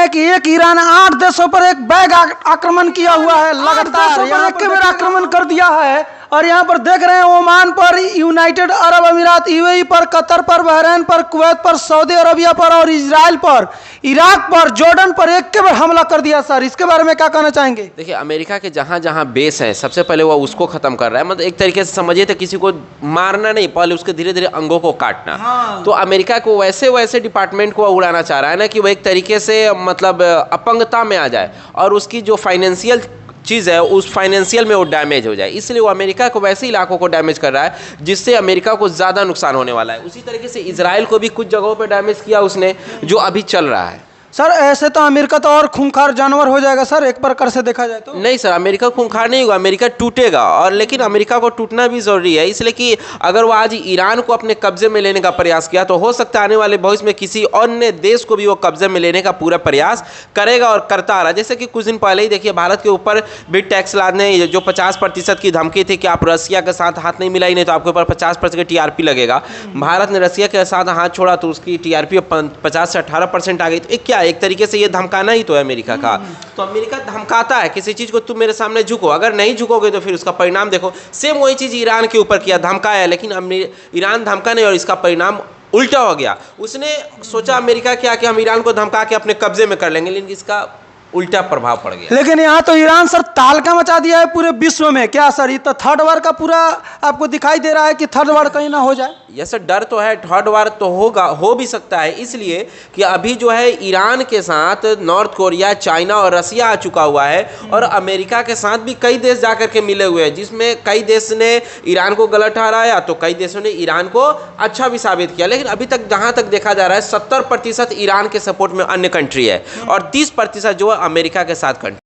हैं कि एक ईरान 8 देशों पर एक बैग आक्रमण किया हुआ है, लगातार यहाँ के बार आक्रमण कर दिया है। और यहाँ पर देख रहे हैं ओमान पर, यूनाइटेड अरब अमीरात यूएई पर, कतर पर, बहरीन पर, कुवैत पर, सऊदी अरबिया पर और इजराइल पर, इराक पर, जॉर्डन पर एक के बार हमला कर दिया। सर इसके बारे में क्या कहना चाहेंगे? देखिए, अमेरिका के जहाँ जहाँ बेस हैं सबसे पहले वो उसको ख़त्म कर रहा है। मतलब एक तरीके से समझिए तो किसी को मारना नहीं, पहले उसके धीरे धीरे अंगों को काटना। हाँ। तो अमेरिका को वैसे डिपार्टमेंट को उड़ाना चाह रहा है ना कि वो एक तरीके से मतलब अपंगता में आ जाए और उसकी जो फाइनेंशियल चीज़ है उस फाइनेंशियल में वो डैमेज हो जाए। इसलिए वो अमेरिका को वैसे इलाकों को डैमेज कर रहा है जिससे अमेरिका को ज़्यादा नुकसान होने वाला है। उसी तरीके से इजराइल को भी कुछ जगहों पर डैमेज किया उसने, जो अभी चल रहा है। सर ऐसे तो अमेरिका तो और खूंखार जानवर हो जाएगा सर, एक प्रकार से देखा जाए तो। नहीं सर, अमेरिका खूंखार नहीं होगा, अमेरिका टूटेगा। और लेकिन अमेरिका को टूटना भी ज़रूरी है, इसलिए कि अगर वो आज ईरान को अपने कब्जे में लेने का प्रयास किया तो हो सकता है आने वाले भविष्य में किसी अन्य देश को भी वो कब्जे में लेने का पूरा प्रयास करेगा और करता आ रहा है। जैसे कि कुछ दिन पहले ही देखिए, भारत के ऊपर भी टैक्स लादने जो 50% की धमकी थी कि आप रसिया के साथ हाथ नहीं मिलाई नहीं तो आपके ऊपर 50% की TRP लगेगा। भारत ने रसिया के साथ हाथ छोड़ा तो उसकी TRP 50 से 18% आ गई। तो क्या एक तरीके से ये धमकाना ही तो है अमेरिका का। तो अमेरिका धमकाता है किसी चीज को, तुम मेरे सामने झुको, अगर नहीं झुकोगे तो फिर उसका परिणाम देखो। सेम वही चीज ईरान के ऊपर किया, धमकाया, लेकिन ईरान धमका नहीं और इसका परिणाम उल्टा हो गया। उसने सोचा अमेरिका क्या कि हम ईरान को धमका के अपने कब्जे में कर लेंगे, लेकिन इसका उल्टा प्रभाव पड़ गया। लेकिन यहाँ तो ईरान सर तालका मचा दिया है पूरे विश्व में। क्या सर, ये तो थर्ड वार का पूरा आपको दिखाई दे रहा है कि थर्ड वार कहीं ना हो जाए? यस सर, डर तो है, थर्ड वार तो होगा, हो भी सकता है। इसलिए कि अभी जो है ईरान के साथ नॉर्थ कोरिया, चाइना और रसिया आ चुका हुआ है और अमेरिका के साथ भी कई देश जाकर के मिले हुए हैं, जिसमें कई देश ने ईरान को गलत ठहराया तो कई देशों ने ईरान को अच्छा भी साबित किया। लेकिन अभी तक जहाँ तक देखा जा रहा है 70% ईरान के सपोर्ट में अन्य कंट्री है और 30% जो है अमेरिका के साथ कंट्री।